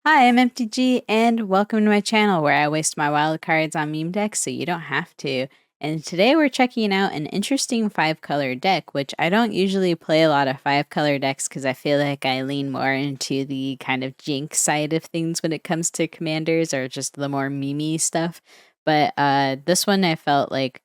Hi, I'm MTG, and welcome to my channel where I waste my wild cards on meme decks so you don't have to. And today we're checking out an interesting 5-color deck, which I don't usually play a lot of 5-color decks because I feel like I lean more into the kind of jinx side of things when it comes to commanders or just the more meme stuff. But this one I felt like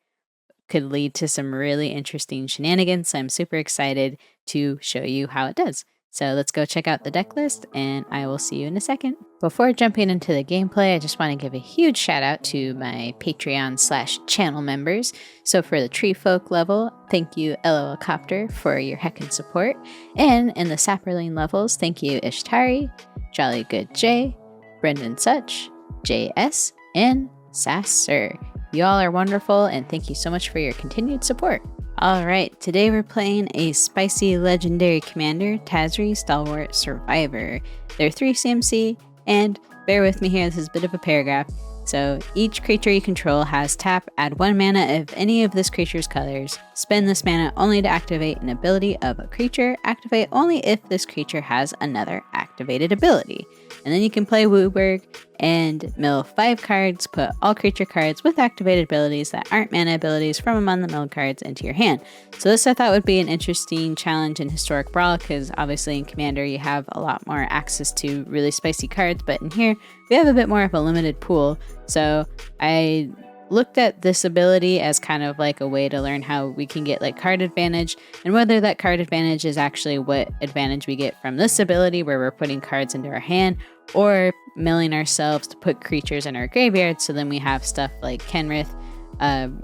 could lead to some really interesting shenanigans. So I'm super excited to show you how it does. So let's go check out the deck list, and I will see you in a second. Before jumping into the gameplay, I just want to give a huge shout out to my Patreon/channel members. So for the Tree Folk level, thank you Elocopter for your heckin' support. And in the Sapperling levels, thank you Ishtari, Jolly Good J, Brendan Such, JS, and Sasser. You all are wonderful, and thank you so much for your continued support. Alright, today we're playing a spicy legendary commander, Tazri, Stalwart Survivor. They're 3 CMC, and bear with me here, this is a bit of a paragraph. So each creature you control has tap, add 1 mana of any of this creature's colors. Spend this mana only to activate an ability of a creature. Activate only if this creature has another activated ability. And then you can play Wooburg and mill 5 cards, put all creature cards with activated abilities that aren't mana abilities from among the milled cards into your hand. So this I thought would be an interesting challenge in Historic Brawl, because obviously in Commander you have a lot more access to really spicy cards, but in here we have a bit more of a limited pool. So I looked at this ability as kind of like a way to learn how we can get like card advantage, and whether that card advantage is actually what advantage we get from this ability where we're putting cards into our hand, or milling ourselves to put creatures in our graveyard. So then we have stuff like Kenrith,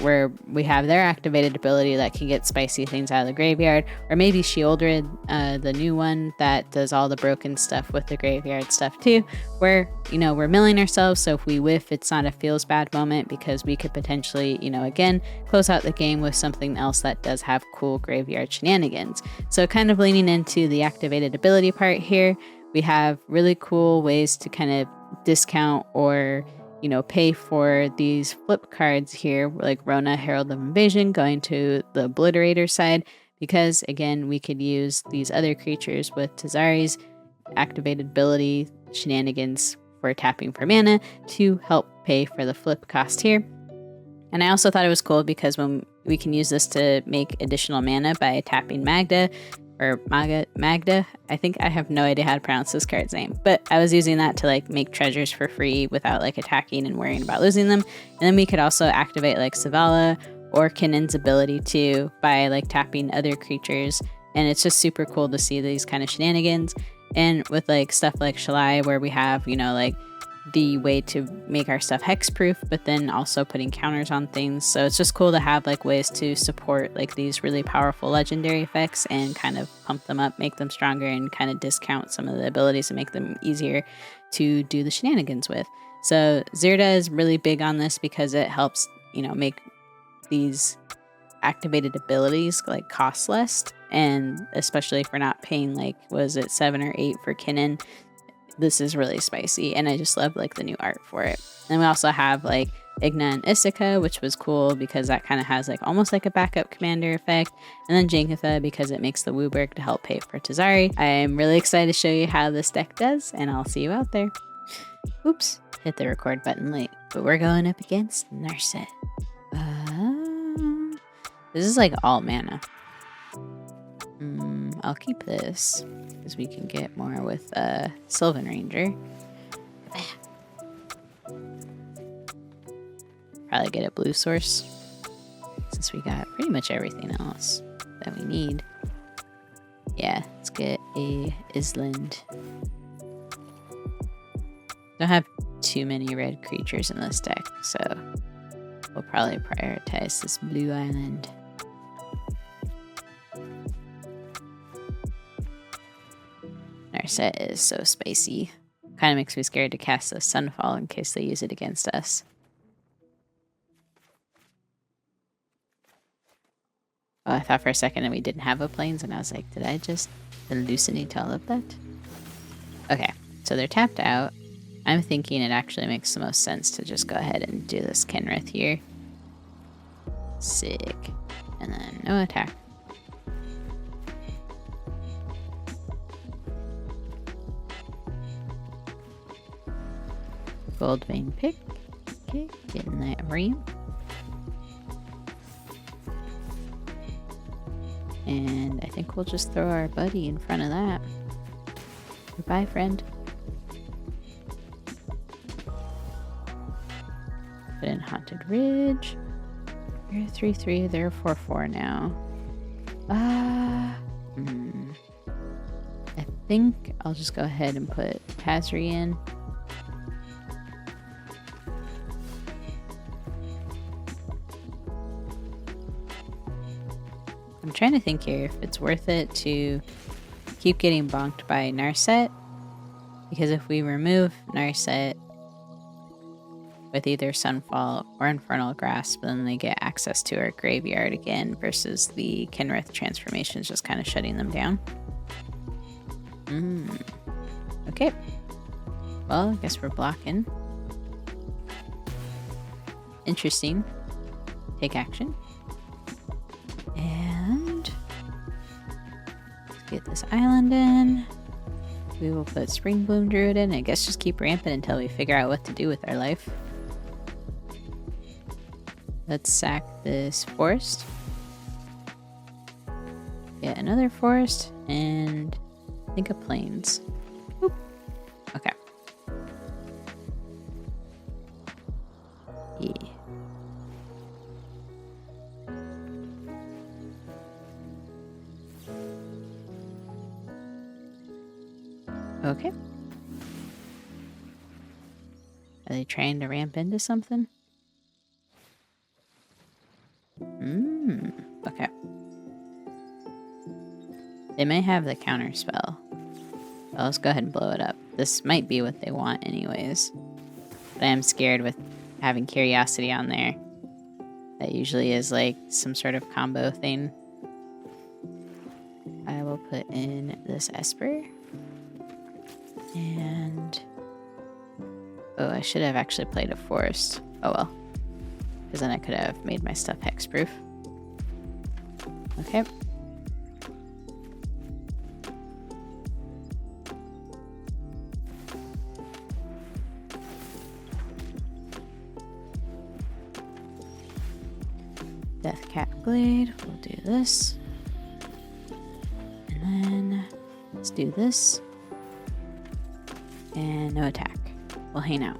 where we have their activated ability that can get spicy things out of the graveyard, or maybe Shieldred, the new one that does all the broken stuff with the graveyard stuff too, where, we're milling ourselves, so if we whiff, it's not a feels bad moment, because we could potentially, again, close out the game with something else that does have cool graveyard shenanigans. So kind of leaning into the activated ability part here, we have really cool ways to kind of discount or pay for these flip cards here, like Rona, Herald of Invasion, going to the Obliterator side, because again, we could use these other creatures with Tazari's activated ability shenanigans for tapping for mana to help pay for the flip cost here. And I also thought it was cool because when we can use this to make additional mana by tapping Magda, or Magda. I think I have no idea how to pronounce this card's name, but I was using that to like make treasures for free without like attacking and worrying about losing them. And then we could also activate like Savala or Kinnan's ability too by like tapping other creatures. And it's just super cool to see these kind of shenanigans. And with like stuff like Shalai, where we have, like the way to make our stuff hexproof, but then also putting counters on things. So it's just cool to have like ways to support like these really powerful legendary effects and kind of pump them up, make them stronger, and kind of discount some of the abilities and make them easier to do the shenanigans with. So Zirda is really big on this because it helps, make these activated abilities like cost less, and especially if we're not paying like, was it 7 or 8 for Kinnan, this is really spicy, and I just love like the new art for it. And we also have like Igna and Issika, which was cool because that kind of has like almost like a backup commander effect, and then Jankatha because it makes the Wooburg to help pay for Tazari. I'm really excited to show you how this deck does, and I'll see you out there. Oops, hit the record button late, but we're going up against Narset. This is like all mana. I'll keep this because we can get more with Sylvan Ranger. Probably get a blue source since we got pretty much everything else that we need. Yeah, let's get a Island. Don't have too many red creatures in this deck, so we'll probably prioritize this blue island. Narset is so spicy. Kind of makes me scared to cast a Sunfall in case they use it against us. Oh, I thought for a second that we didn't have a plains, and I was like, did I just hallucinate all of that? Okay, so they're tapped out. I'm thinking it actually makes the most sense to just go ahead and do this Kenrith here. Sick. And then no attack. Gold vein pick. Okay, getting that ream. And I think we'll just throw our buddy in front of that. Goodbye, friend. Put in Haunted Ridge. They're 3/3, they're 4/4 now. I think I'll just go ahead and put Tazri in. I'm trying to think here if it's worth it to keep getting bonked by Narset, because if we remove Narset with either Sunfall or Infernal Grasp, then they get access to our graveyard again, versus the Kenrith transformations just kind of shutting them down. Okay. Well, I guess we're blocking. Interesting. Take action. And let's get this island in. We will put Spring Bloom Druid in. I guess just keep ramping until we figure out what to do with our life. Let's sack this forest. Get another forest and I think a plains. Oop. Okay. Yeah. Okay. Are they trying to ramp into something? Okay. They may have the counter spell. Well, let's go ahead and blow it up. This might be what they want anyways. But I am scared with having Curiosity on there. That usually is like some sort of combo thing. I will put in this Esper. And... oh, I should have actually played a forest. Oh well. Because then I could have made my stuff hexproof. Okay. Deathcap Glade. We'll do this. And then let's do this. And no attack. We'll hang out.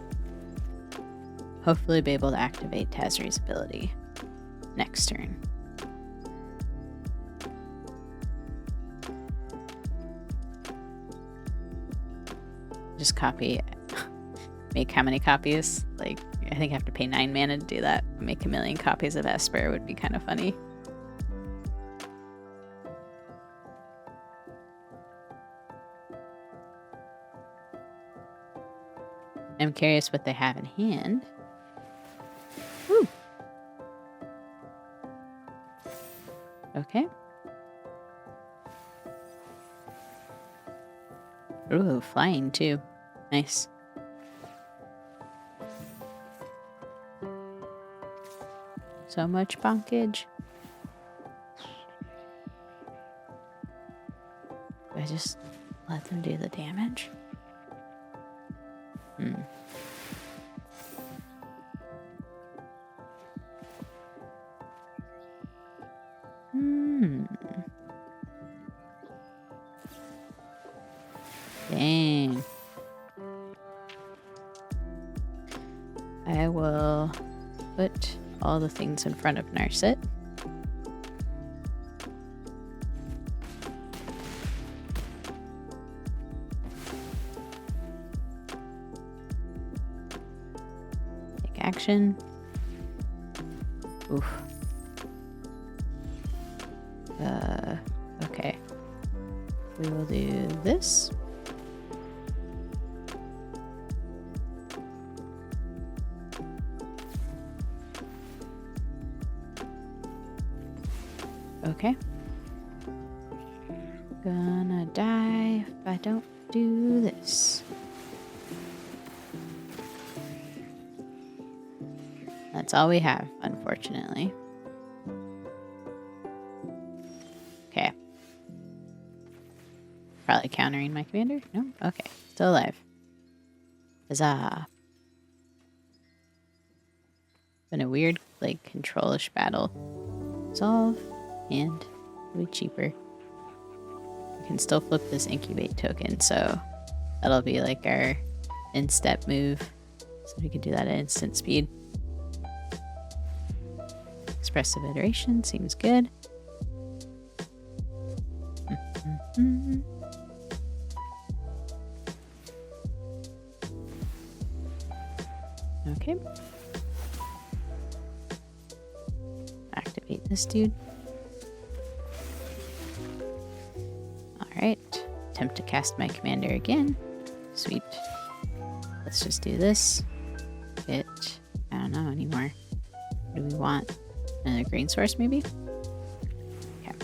Hopefully be able to activate Tazri's ability next turn. Just copy. Make how many copies? Like, I think I have to pay 9 mana to do that. Make a million copies of Esper would be kind of funny. I'm curious what they have in hand. Woo. Okay. Ooh, flying too. Nice. So much bonkage. Do I just let them do the damage? Dang. I will put all the things in front of Narset. Take action. Oof. Okay. We will do this. Okay. Gonna die if I don't do this. That's all we have, unfortunately. Okay. Probably countering my commander? No? Okay. Still alive. Huzzah. Been a weird, like, control-ish battle. Solve, and it'll be cheaper. We can still flip this incubate token, so that'll be like our in-step move. So we can do that at instant speed. Expressive iteration seems good. Okay. Activate this dude. Alright. Attempt to cast my commander again. Sweet. Let's just do this. I don't know anymore. What do we want? Another green source, maybe? Okay.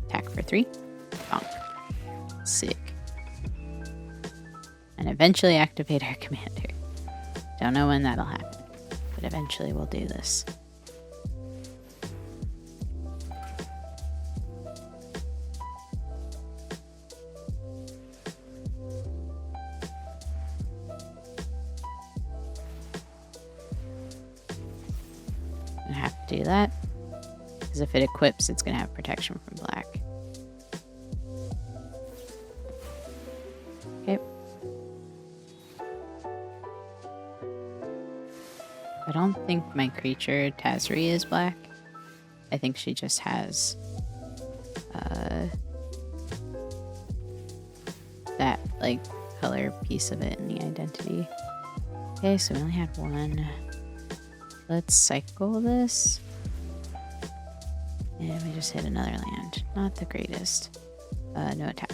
Attack for 3. Bonk. Sick. And eventually activate our commander. Don't know when that'll happen, but eventually we'll do this. I have to do that, because if it equips, it's going to have protection from black. Okay. I don't think my creature, Tazri, is black. I think she just has that, like, color piece of it in the identity. Okay, so we only had one. Let's cycle this. And we just hit another land. Not the greatest. No attack.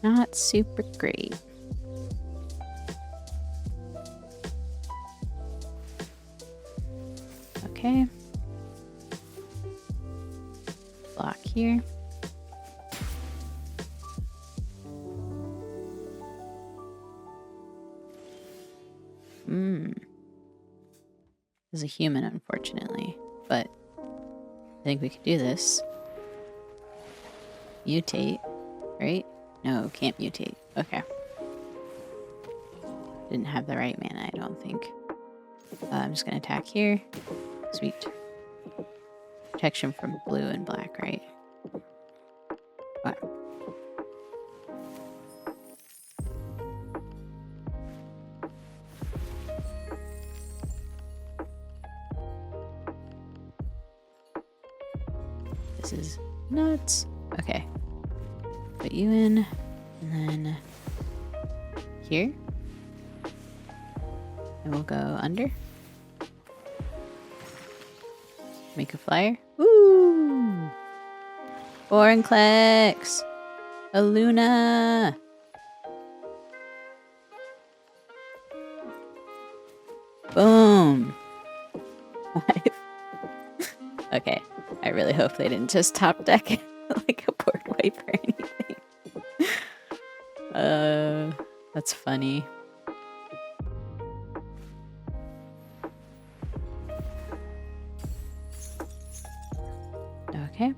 Not super great. Okay. Block here. Is a human, unfortunately, but I think we could do this. Mutate, right? No, can't mutate. Okay. Didn't have the right mana, I don't think. I'm just gonna attack here. Sweet. Protection from blue and black, right? What? This is nuts. Okay. Put you in, and then here. And we'll go under. Make a flyer. Woo! Vorinclex! A Luna! Boom! 5. Okay. I really hope they didn't just top deck like a board wipe or anything. That's funny. Okay.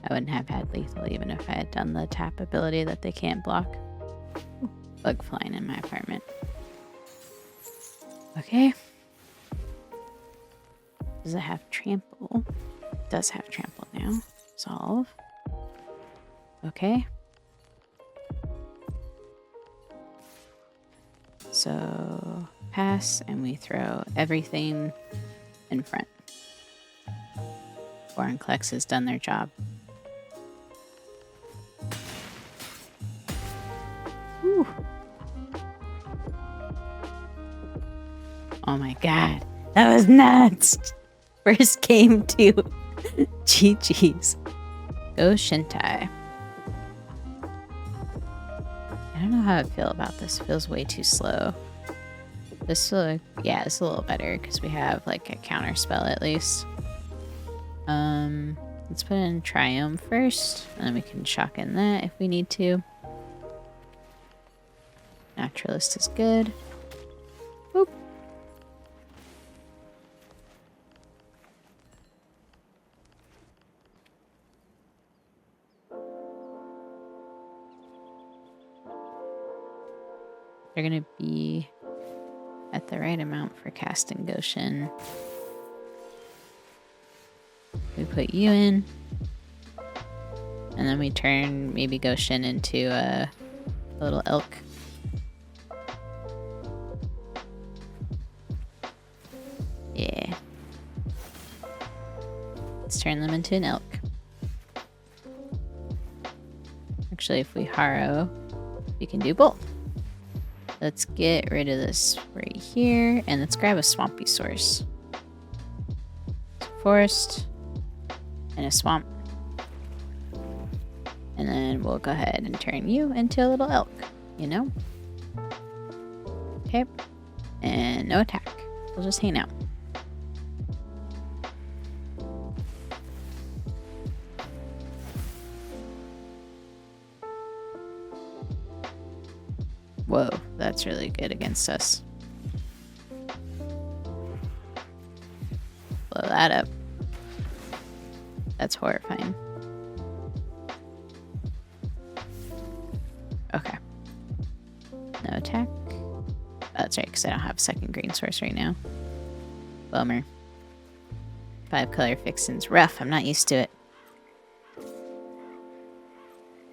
I wouldn't have had lethal even if I had done the tap ability that they can't block. Ooh, bug flying in my apartment. Okay. Does it have trample? It does have trample now. Solve. Okay. So pass, and we throw everything in front. Vorinclex has done their job. Whew. Oh my god, that was nuts! First game too. GG's. Go-Shintai. I don't know how I feel about this. It feels way too slow. This will, yeah, it's a little better because we have like a counter spell at least. Let's put in Triumph first, and then we can shock in that if we need to. Naturalist is good. Boop. They're gonna be at the right amount for casting Go-Shin. We put you in. And then we turn maybe Go-Shin into a little elk. Yeah. Let's turn them into an elk. Actually, if we Harrow, we can do both. Let's get rid of this right here, and let's grab a Swampy Source. Forest, and a swamp. And then we'll go ahead and turn you into a little elk, you know? Okay. And no attack. We'll just hang out. Whoa, that's really good against us. Blow that up. That's horrifying. Okay. No attack. Oh, that's right, because I don't have a second green source right now. Bummer. 5-color fixin's rough. I'm not used to it.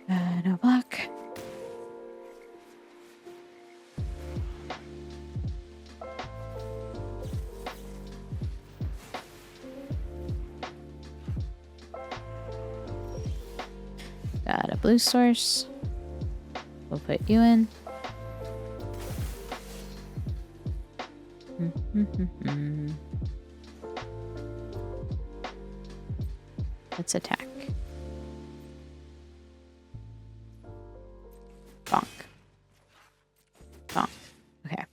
No block. Got a blue source. We'll put you in. Let's attack. Bonk. Bonk. Okay.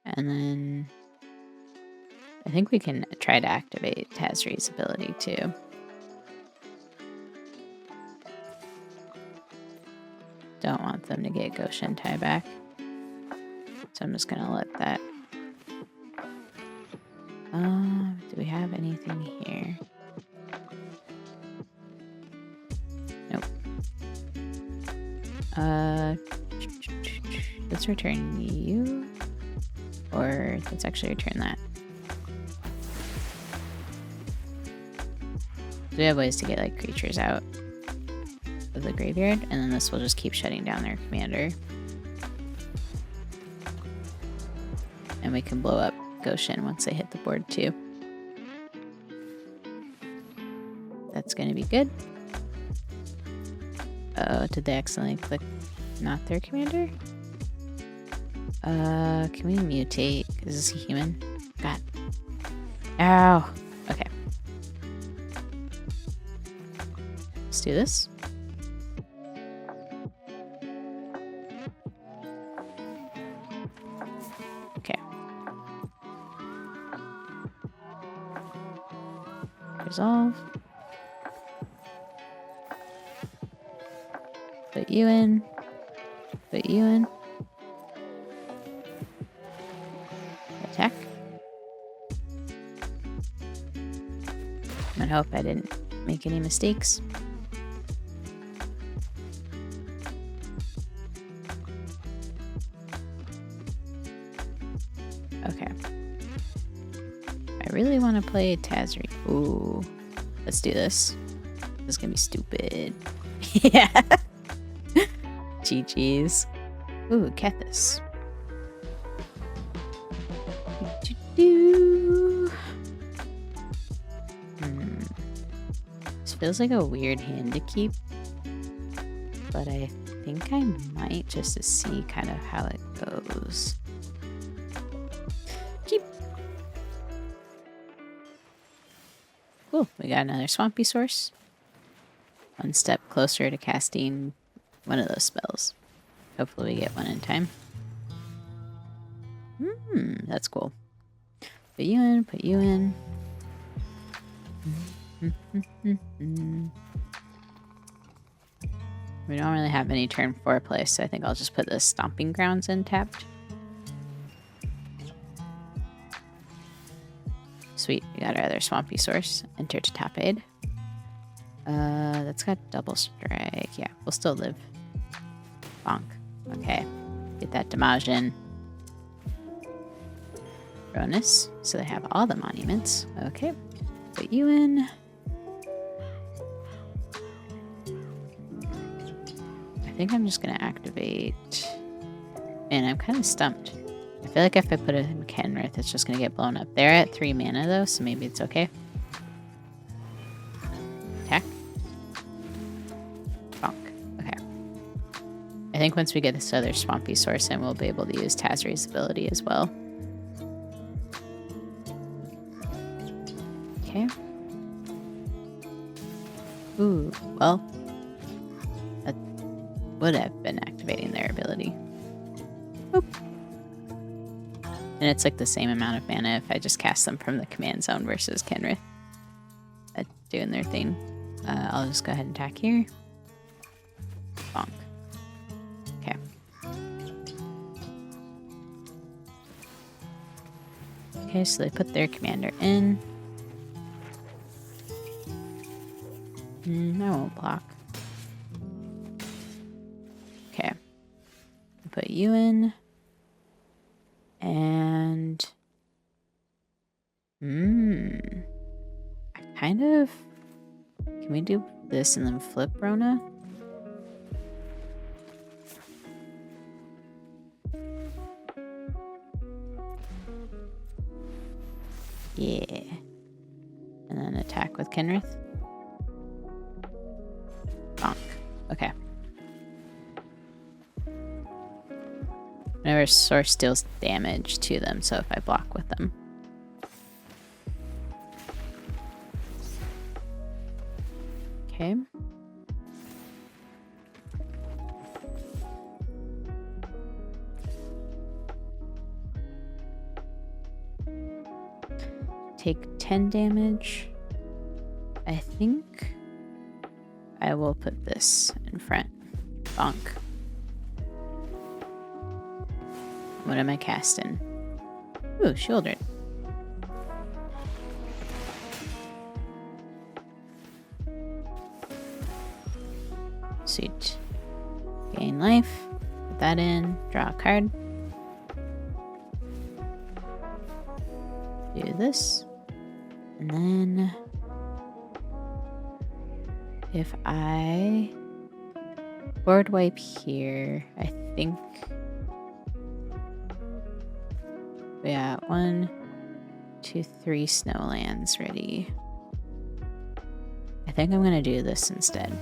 And then I think we can try to activate Tazri's ability too. Don't want them to get Go-Shintai back. So I'm just gonna let that. Do we have anything here? Nope. Let's return you. Or let's actually return that. So we have ways to get like creatures out of the graveyard, and then this will just keep shutting down their commander. And we can blow up Go-Shin once they hit the board too. That's gonna be good. Oh, did they accidentally click not their commander? Can we mutate? Is this a human? God. Ow. Okay. Let's do this. Okay. Resolve. Put you in. Put you in. Attack. I hope I didn't make any mistakes. Okay. I really want to play Tazri. Ooh. Let's do this. This is gonna be stupid. Yeah. GG's. Ooh, Kethis. This feels like a weird hand to keep, but I think I might just to see kind of how it goes. Keep. Cool, we got another Swampy Source. One step closer to casting one of those spells. Hopefully we get one in time. That's cool. Put you in, put you in. We don't really have any turn 4 play, so I think I'll just put the Stomping Grounds in tapped. Sweet, we got our other Swampy Source. Enter to top aid. That's got double strike. Yeah, we'll still live. Bonk. Okay. Get that damage in. Bonus. So they have all the monuments. Okay. Put you in. I think I'm just going to activate. And I'm kind of stumped. I feel like if I put it in Kenrith, it's just going to get blown up. They're at 3 mana though, so maybe it's okay. Attack. Bonk. Okay. I think once we get this other Swampy Source in, we'll be able to use Tazri's ability as well. Okay. Ooh, well. That would have been activating their ability. Boop. And it's like the same amount of mana if I just cast them from the command zone versus Kenrith. Doing their thing. I'll just go ahead and attack here. Bonk. Okay. Okay, so they put their commander in. I won't block. Okay. Put you in. And... kind of... Can we do this and then flip Rona? Yeah. And then attack with Kenrith. Bonk. Okay. Whenever source deals damage to them, so if I block with them. Okay. Take 10 damage. I think I will put this in front. Bonk. What am I casting? Ooh, Shieldred. Sweet. Gain life. Put that in. Draw a card. Do this. And then if I board wipe here, I think we got 1, 2, 3 snowlands ready. I think I'm gonna do this instead.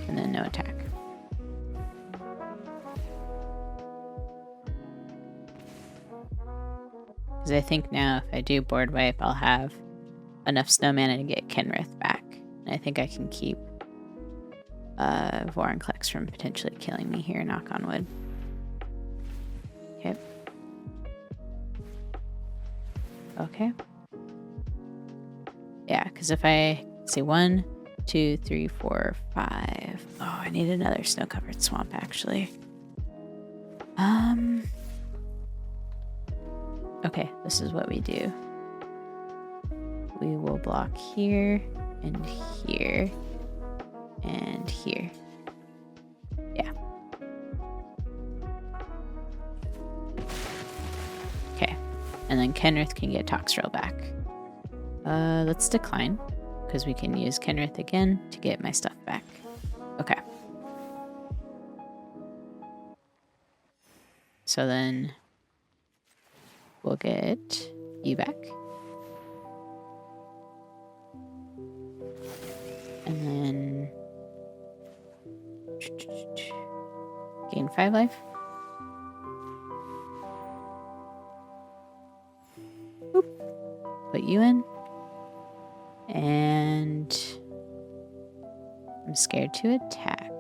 And then no attack. Because I think now if I do board wipe, I'll have enough snow mana to get Kenrith back. And I think I can keep Vorinclex from potentially killing me here, knock on wood. Okay. Okay. Yeah, because if I see 1, 2, 3, 4, 5. Oh, I need another snow-covered swamp, actually. Okay, this is what we do. We will block here, and here, and here. Yeah. Okay, and then Kenrith can get Toxrill back. Let's decline, because we can use Kenrith again to get my stuff back. Okay. So then we'll get you back. And then gain 5 life. Boop. Put you in. And I'm scared to attack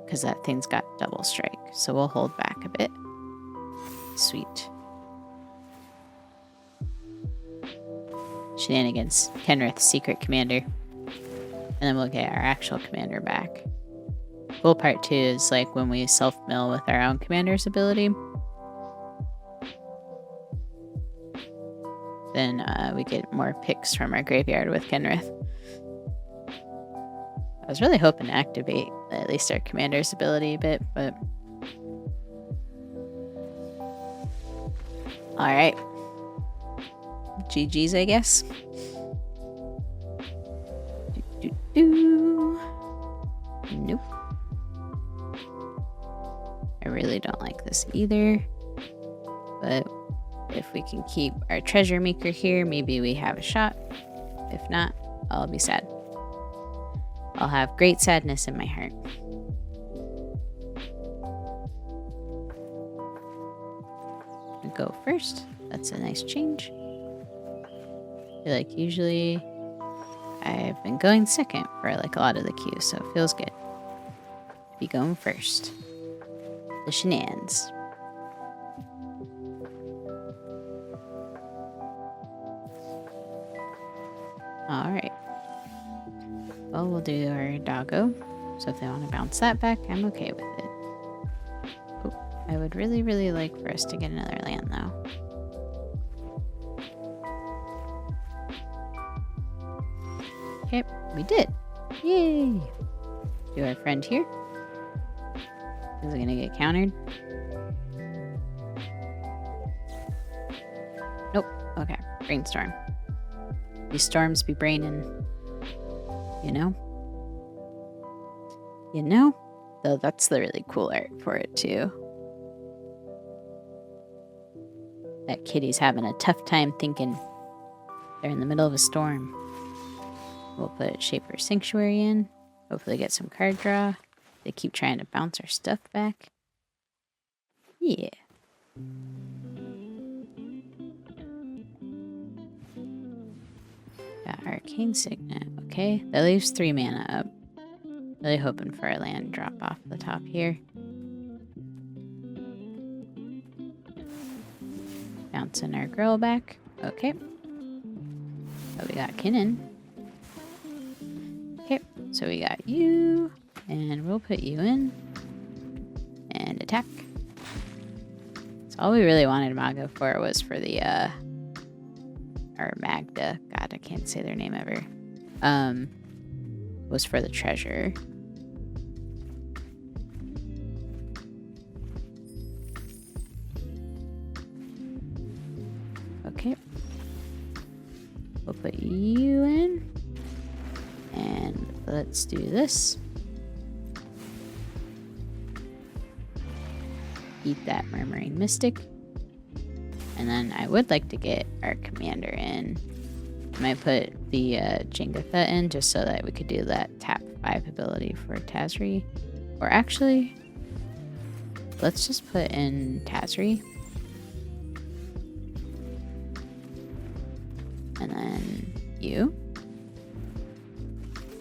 because that thing's got double strike. So we'll hold back a bit. Sweet. Shenanigans. Kenrith, secret commander. And then we'll get our actual commander back. Cool part 2 is like when we self-mill with our own commander's ability. Then we get more picks from our graveyard with Kenrith. was really hoping to activate at least our commander's ability a bit, but... Alright. GG's, I guess. Nope. I really don't like this either. But if we can keep our treasure maker here, maybe we have a shot. If not, I'll be sad. I'll have great sadness in my heart. We go first. That's a nice change. I feel like usually I've been going second for like a lot of the queues, so it feels good to be going first. The shenanigans. Alright. Well, we'll do our doggo. So if they want to bounce that back, I'm okay with it. Oh, I would really, really like for us to get another land, though. Okay, we did. Yay! Do our friend here. Is it gonna get countered? Nope. Okay. Brainstorm. These storms be braining. You know? You know? Though that's the really cool art for it, too. That kitty's having a tough time thinking. They're in the middle of a storm. We'll put Shaper Sanctuary in. Hopefully get some card draw. They keep trying to bounce our stuff back. Yeah. Got Arcane Signet. Okay, that leaves 3 mana up. Really hoping for a land drop off the top here. Bouncing our girl back. Okay. So we got Kinnan. Okay, so we got you. And we'll put you in. And attack. So all we really wanted Maga for was for the, or Magda. God, I can't say their name ever. Was for the treasure. Okay. We'll put you in. And let's do this. Eat that Murmuring Mystic. And then I would like to get our commander in. I might put the Jengatha in just so that we could do that tap 5 ability for Tazri. Or actually, let's just put in Tazri. And then you.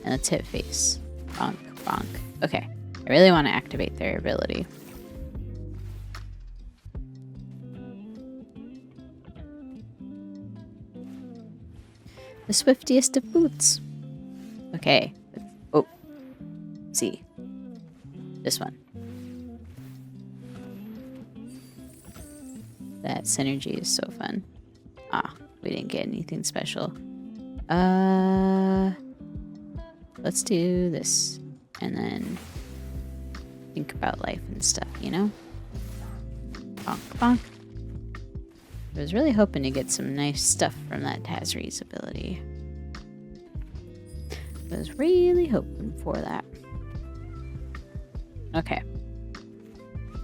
And let's hit face. Bonk, bonk. Okay. I really want to activate their ability. The swiftiest of boots. Okay. Oh. See. This one. That synergy is so fun. Ah, we didn't get anything special. Let's do this. And then think about life and stuff, you know? Bonk, bonk. I was really hoping to get some nice stuff from that Tazri's ability. I was really hoping for that. Okay.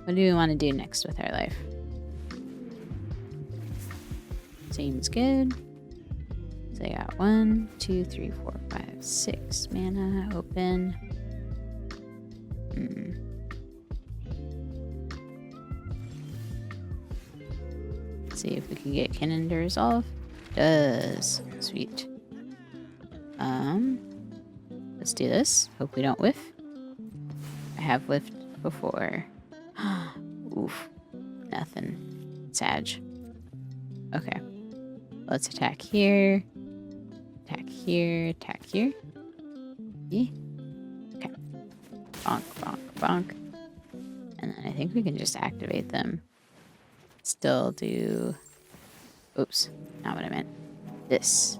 What do we want to do next with our life? Seems good. So I got 1, 2, 3, 4, 5, 6 mana open. See if we can get Kinnan to resolve. Does. Sweet. Let's do this. Hope we don't whiff. I have whiffed before. Oof. Nothing. Sag. Okay. Let's attack here. Attack here. Attack here. Yeah. Okay. Bonk, bonk, bonk. And then I think we can just activate them. Still do... Oops. Not what I meant. This.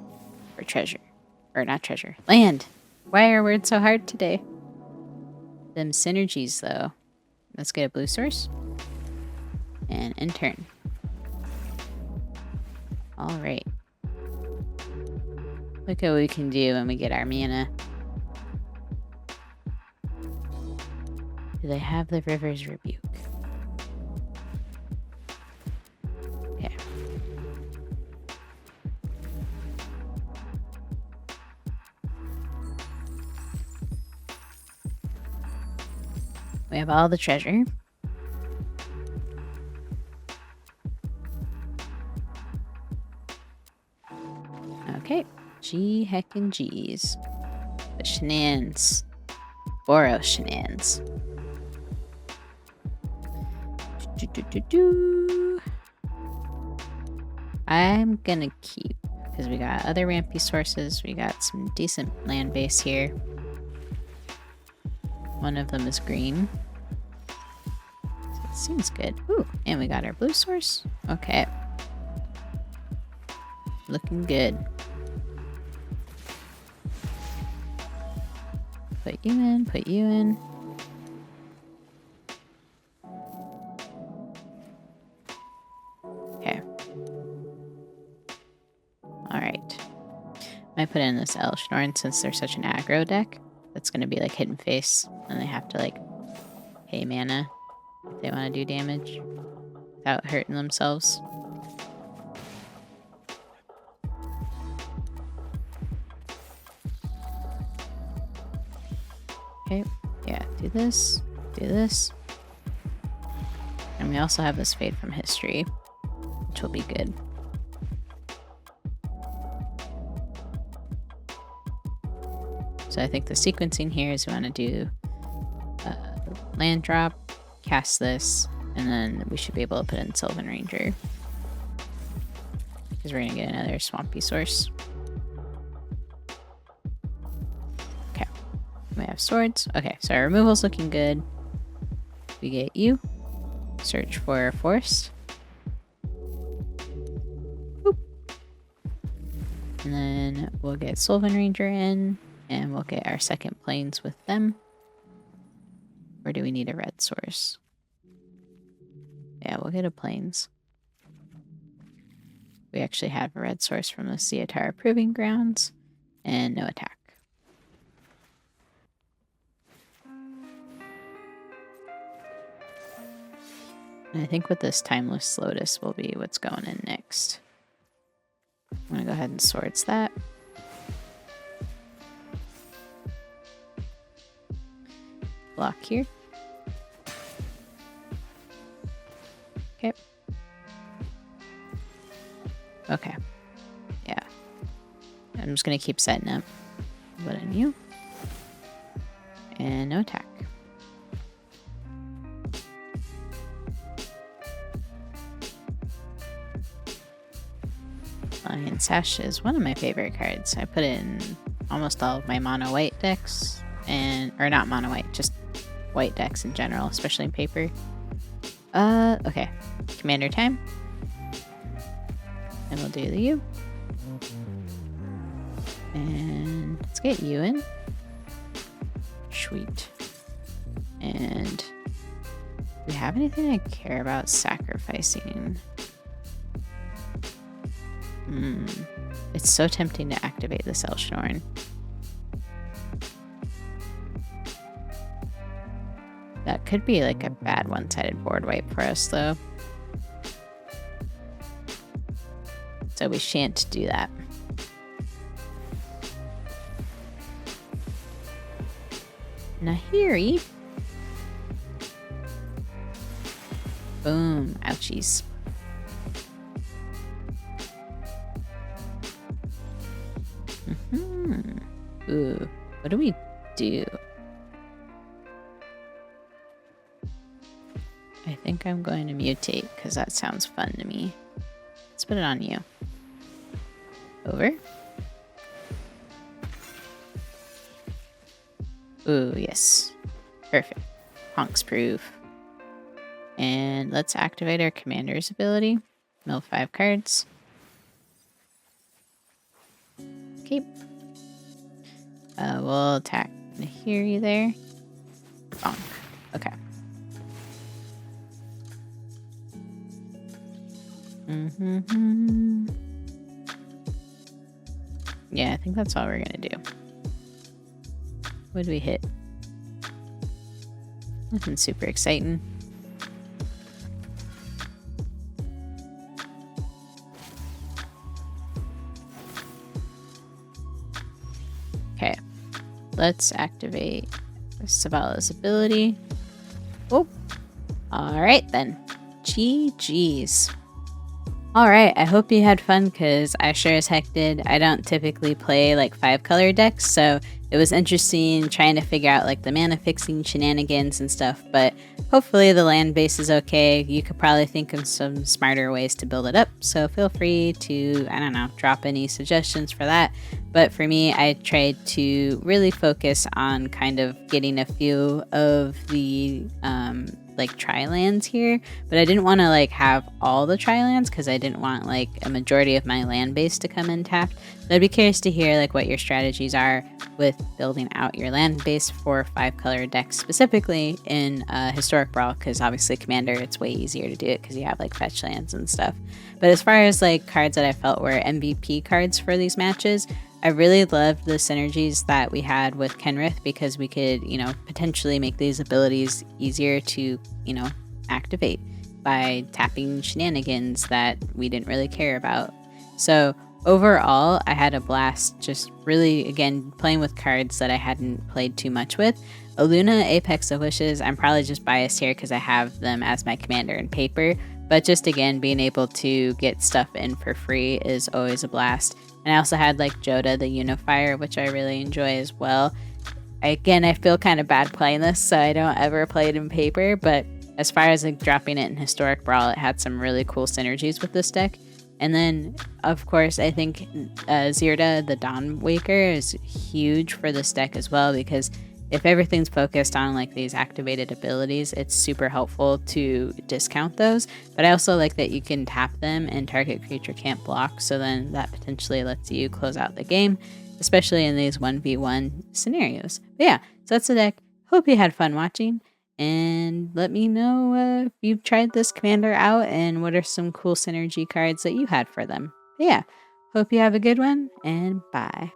For treasure. Or not treasure. Land! Why are words so hard today? Them synergies, though. Let's get a blue source. And end turn. Alright. Look at what we can do when we get our mana. Do they have the River's Rebuke? Okay. We have all the treasure. Okay. G heckin' G's. The shenanigans. Boros shenanigans. I'm gonna keep, because we got other rampy sources. We got some decent land base here. One of them is green. So it seems good. Ooh, and we got our blue source. Okay. Looking good. Put you in, put you in. Okay. Alright. I put in this Elshnorn since they're such an aggro deck. That's gonna be like hidden face. And they have to like pay mana if they want to do damage without hurting themselves. Okay, yeah, do this, do this. And we also have this Fade from History, which will be good. So I think the sequencing here is we want to do land drop, cast this, and then we should be able to put in Sylvan Ranger. Because we're going to get another swampy source. We have swords. Okay, so our removal's looking good. We get you. Search for forest. Boop. And then we'll get Sylvan Ranger in, and we'll get our second plains with them. Or do we need a red source? Yeah, we'll get a plains. We actually have a red source from the Siatara Proving Grounds, and no attack. And I think with this Timeless Lotus will be what's going in next. I'm going to go ahead and swords that. Block here. Okay. Okay. Yeah. I'm just going to keep setting up. Put in you. And no attack. Lion Sash is one of my favorite cards. I put it in almost all of my mono white decks, or not mono white, just white decks in general, especially in paper. Okay. Commander time. And we'll do the U. And let's get you in. Sweet. And do we have anything I care about sacrificing? It's so tempting to activate this Elshnorn. That could be like a bad one-sided board wipe for us, though. So we shan't do that. Nahiri. Boom. Ouchies. Ooh, what do we do? I think I'm going to mutate because that sounds fun to me. Let's put it on you. Over. Ooh, yes. Perfect. Honks proof. And let's activate our commander's ability. Mill 5 cards. Keep. We'll attack Akiri there. Bonk. Okay. Yeah, I think that's all we're gonna do. What did we hit? Nothing super exciting. Okay, let's activate Savala's ability. Oh, all right then. GG's. All right, I hope you had fun because I sure as heck did. I don't typically play like 5-color decks, so it was interesting trying to figure out like the mana fixing shenanigans and stuff, but hopefully the land base is okay. You could probably think of some smarter ways to build it up, so feel free to, I don't know, drop any suggestions for that. But for me, I tried to really focus on kind of getting a few of the like tri-lands here, but I didn't want to like have all the tri-lands because I didn't want like a majority of my land base to come in tapped. So I'd be curious to hear like what your strategies are with building out your land base for 5-color decks, specifically in Historic Brawl, because obviously Commander, it's way easier to do it because you have like fetch lands and stuff. But as far as like cards that I felt were MVP cards for these matches, I really loved the synergies that we had with Kenrith because we could, you know, potentially make these abilities easier to, you know, activate by tapping shenanigans that we didn't really care about. So overall, I had a blast just really, again, playing with cards that I hadn't played too much with. Aluna, Apex of Wishes, I'm probably just biased here because I have them as my commander in paper, but just again, being able to get stuff in for free is always a blast. And I also had like Joda the Unifier, which I really enjoy as well. I feel kind of bad playing this, so I don't ever play it in paper, but as far as like dropping it in Historic Brawl, it had some really cool synergies with this deck. And then, of course, I think Zirda the Dawnwaker is huge for this deck as well, because if everything's focused on like these activated abilities, it's super helpful to discount those. But I also like that you can tap them and target creature can't block, so then that potentially lets you close out the game, especially in these 1v1 scenarios. But yeah, so that's the deck. Hope you had fun watching, and let me know if you've tried this commander out and what are some cool synergy cards that you had for them. But yeah, hope you have a good one, and bye.